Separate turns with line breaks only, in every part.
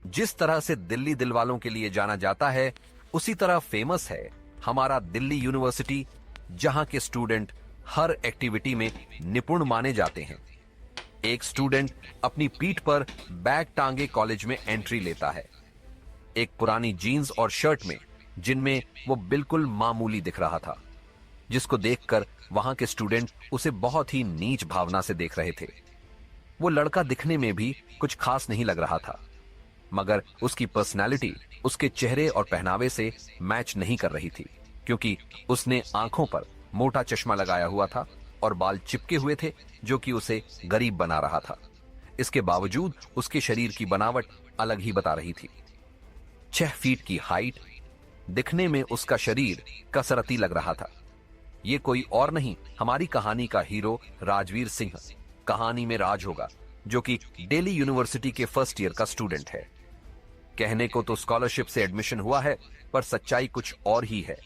जिस तरह से दिल्ली दिलवालों के लिए जाना जाता है, उसी तरह फेमस है हमारा दिल्ली यूनिवर्सिटी, जहां के स्टूडेंट हर एक्टिविटी में निपुण माने जाते हैं। एक स्टूडेंट अपनी पीठ पर बैग टांगे कॉलेज में एंट्री लेता है, एक पुरानी जीन्स और शर्ट में, जिनमें वो बिल्कुल मामूली दिख रहा था, जिसको देखकर वहां के स्टूडेंट उसे बहुत ही नीच भावना से देख रहे थे। वो लड़का दिखने में भी कुछ खास नहीं लग रहा था, मगर उसकी पर्सनालिटी उसके चेहरे और पहनावे से मैच नहीं कर रही थी, क्योंकि उसने आंखों पर मोटा चश्मा लगाया हुआ था और बाल चिपके हुए थे, जो कि उसे गरीब बना रहा था। इसके बावजूद उसके शरीर की बनावट अलग ही बता रही थी। 6 फीट की हाइट, दिखने में उसका शरीर कसरती लग रहा था। ये कोई और नहीं, हमारी कहानी का हीरो राजवीर सिंह। कहानी में राज होगा, जो कि दिल्ली यूनिवर्सिटी के फर्स्ट ईयर का स्टूडेंट है। कहने को तो स्कॉलरशिप से एडमिशन हुआ है, पर सच्चाई कुछ और ही है।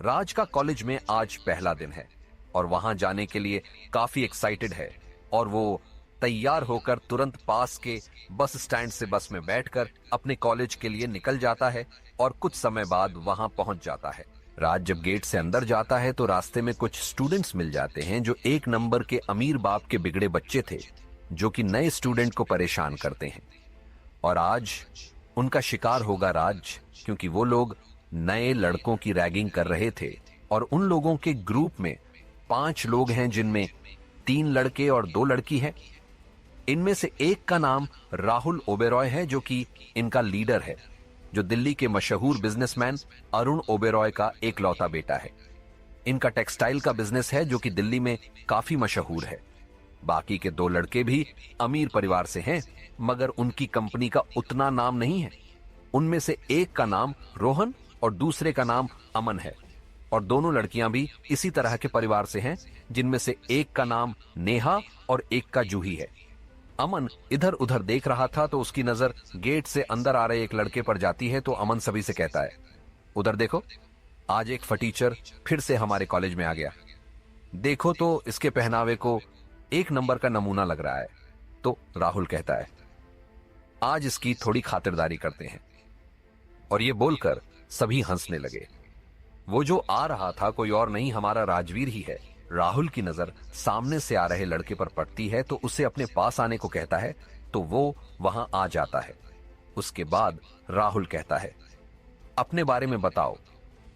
राज का कॉलेज में आज पहला दिन है और वहां जाने के लिए काफी एक्साइटेड है, और वो तैयार होकर तुरंत पास के बस स्टैंड से बस में बैठकर अपने कॉलेज के लिए निकल जाता है और कुछ समय बाद वहां पहुंच जाता है। राज जब गेट से अंदर जाता है तो रास्ते में कुछ स्टूडेंट्स मिल जाते हैं जो एक नंबर के अमीर बाप के बिगड़े बच्चे थे, जो कि नए स्टूडेंट को परेशान करते हैं। और आज उनका शिकार होगा राज, क्योंकि वो लोग नए लड़कों की रैगिंग कर रहे थे, और उन लोगों के ग्रुप में 5 लोग हैं, जिनमें 3 लड़के और 2 लड़की हैं। इनमें से एक का नाम राहुल ओबेरॉय है, जो कि इनका लीडर है, जो दिल्ली के मशहूर बिजनेसमैन अरुण ओबेरॉय का एकलौता बेटा है। इनका टेक्सटाइल का बिजनेस है, जो कि दिल्ली में काफी मशहूर है। बाकी के 2 लड़के भी अमीर परिवार से हैं, मगर उनकी कंपनी का उतना नाम नहीं है। उनमें से एक का नाम रोहन और दूसरे का नाम अमन है, और दोनों लड़कियां भी इसी तरह के परिवार से हैं, जिनमें से एक का नाम नेहा और एक का जूही है। अमन इधर उधर देख रहा था तो उसकी नजर गेट से अंदर आ रहे एक लड़के पर जाती है, तो अमन सभी से कहता है, उधर देखो, आज एक फटीचर फिर से हमारे कॉलेज में आ गया। देखो तो इसके पहनावे को एक नंबर का नमूना लग रहा है। तो राहुल कहता है, आज इसकी थोड़ी खातिरदारी करते हैं। और ये बोलकर सभी हंसने लगे। वो जो आ रहा था कोई और नहीं, हमारा राजवीर ही है। राहुल की नजर सामने से आ रहे लड़के पर पड़ती है, तो उसे अपने पास आने को कहता है, तो वो वहां आ जाता है। उसके बाद राहुल कहता है, अपने बारे में बताओ।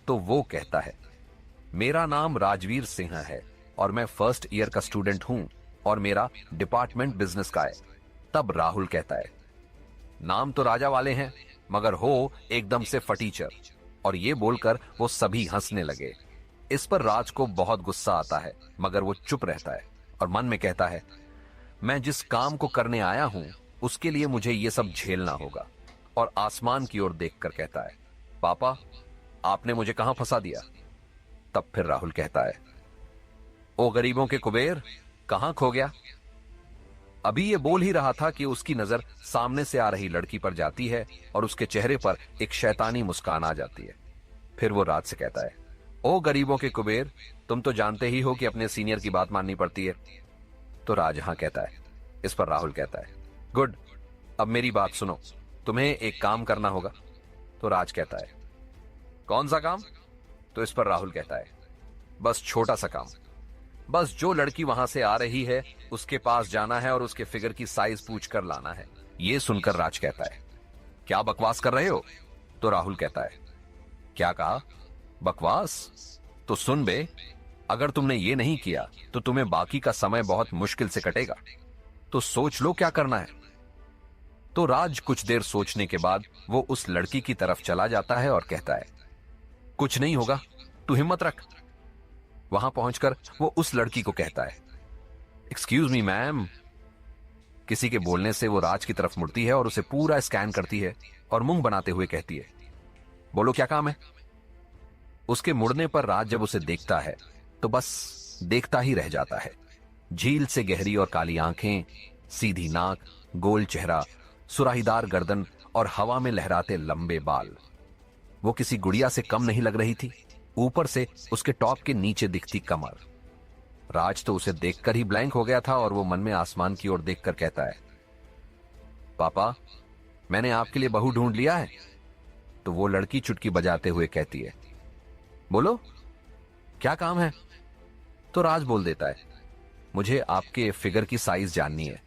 तो वो कहता है, मेरा नाम राजवीर सिंह है और मैं फर्स्ट ईयर का स्टूडेंट हूं, और मेरा डिपार्टमेंट बिजनेस का है। तब राहुल कहता है, नाम तो राजा वाले हैं, मगर हो एकदम से फटीचर। और ये बोलकर वो सभी हंसने लगे। इस पर राज को बहुत गुस्सा आता है, मगर वो चुप रहता है और मन में कहता है, मैं जिस काम को करने आया हूं उसके लिए मुझे ये सब झेलना होगा। और आसमान की ओर देखकर कहता है, पापा, आपने मुझे कहां फंसा दिया? तब फिर राहुल कहता है, ओ गरीबों के कुबेर, कहां खो गया? अभी ये बोल ही रहा था कि उसकी नजर सामने से आ रही लड़की पर जाती है और उसके चेहरे पर एक शैतानी मुस्कान आ जाती है। फिर वो राज से कहता है, ओ गरीबों के कुबेर, तुम तो जानते ही हो कि अपने सीनियर की बात माननी पड़ती है। तो राज हां कहता है। इस पर राहुल कहता है, गुड, अब मेरी बात सुनो, तुम्हें एक काम करना होगा। तो राज कहता है, कौन सा काम? तो इस पर राहुल कहता है, बस छोटा सा काम। बस जो लड़की वहां से आ रही है उसके पास जाना है और उसके फिगर की साइज पूछ कर लाना है। ये सुनकर राज कहता है, क्या बकवास कर रहे हो? तो राहुल कहता है, क्या कहा? बकवास? तो सुन बे, अगर तुमने ये नहीं किया तो तुम्हें बाकी का समय बहुत मुश्किल से कटेगा। तो सोच लो क्या करना है। तो राज कुछ देर सोचने के बाद वो उस लड़की की तरफ चला जाता है और कहता है, कुछ नहीं होगा, तू हिम्मत रख। वहां पहुंचकर वो उस लड़की को कहता है, एक्सक्यूज मी मैम। किसी के बोलने से वो राज की तरफ मुड़ती है और उसे पूरा स्कैन करती है और मुंह बनाते हुए कहती है, बोलो क्या काम है? उसके मुड़ने पर राज जब उसे देखता है तो बस देखता ही रह जाता है। झील से गहरी और काली आंखें, सीधी नाक, गोल चेहरा, सुराहीदार गर्दन और हवा में लहराते लंबे बाल। वो किसी गुड़िया से कम नहीं लग रही थी। ऊपर से उसके टॉप के नीचे दिखती कमर। राज तो उसे देखकर ही ब्लैंक हो गया था और वो मन में आसमान की ओर देखकर कहता है, पापा, मैंने आपके लिए बहू ढूंढ लिया है। तो वो लड़की चुटकी बजाते हुए कहती है, बोलो क्या काम है। तो राज बोल देता है, मुझे आपके फिगर की साइज जाननी है।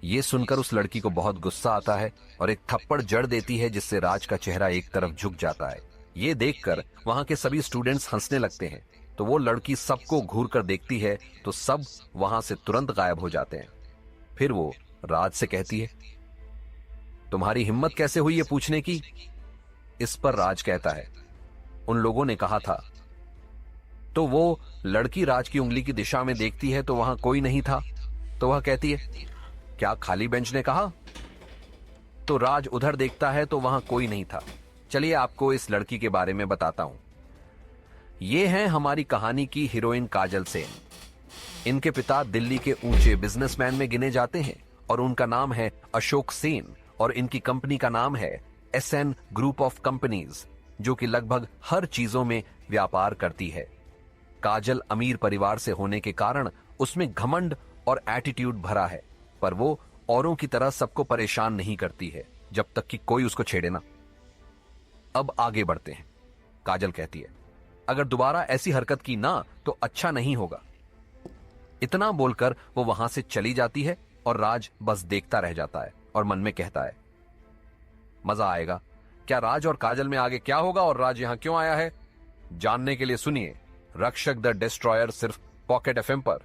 ये सुनकर उस लड़की को बहुत गुस्सा आता है और एक थप्पड़ जड़ देती है, जिससे राज का चेहरा एक तरफ झुक जाता है। ये देखकर वहां के सभी स्टूडेंट्स हंसने लगते हैं। तो वो लड़की सबको घूर कर देखती है तो सब वहां से तुरंत गायब हो जाते हैं। फिर वो राज से कहती है, तुम्हारी हिम्मत कैसे हुई ये पूछने की। इस पर राज कहता है, उन लोगों ने कहा था। तो वो लड़की राज की उंगली की दिशा में देखती है तो वहां कोई नहीं था। तो वह कहती है, क्या खाली बेंच ने कहा। तो राज उधर देखता है तो वहां कोई नहीं था। चलिए आपको इस लड़की के बारे में बताता हूं। ये है हमारी कहानी की हीरोइन काजल सेन। इनके पिता दिल्ली के ऊंचे बिजनेसमैन में गिने जाते हैं और उनका नाम है अशोक सेन और इनकी कंपनी का नाम है SN ग्रुप ऑफ कंपनीज, जो कि लगभग हर चीजों में व्यापार करती है। काजल अमीर परिवार से होने के कारण उसमें घमंड और एटीट्यूड भरा है, पर वो औरों की तरह सबको परेशान नहीं करती है जब तक कि कोई उसको छेड़े ना। अब आगे बढ़ते हैं। काजल कहती है, अगर दोबारा ऐसी हरकत की ना तो अच्छा नहीं होगा। इतना बोलकर वो वहां से चली जाती है और राज बस देखता रह जाता है और मन में कहता है, मजा आएगा। क्या राज और काजल में आगे क्या होगा और राज यहां क्यों आया है, जानने के लिए सुनिए रक्षक द डिस्ट्रॉयर सिर्फ पॉकेट FM पर।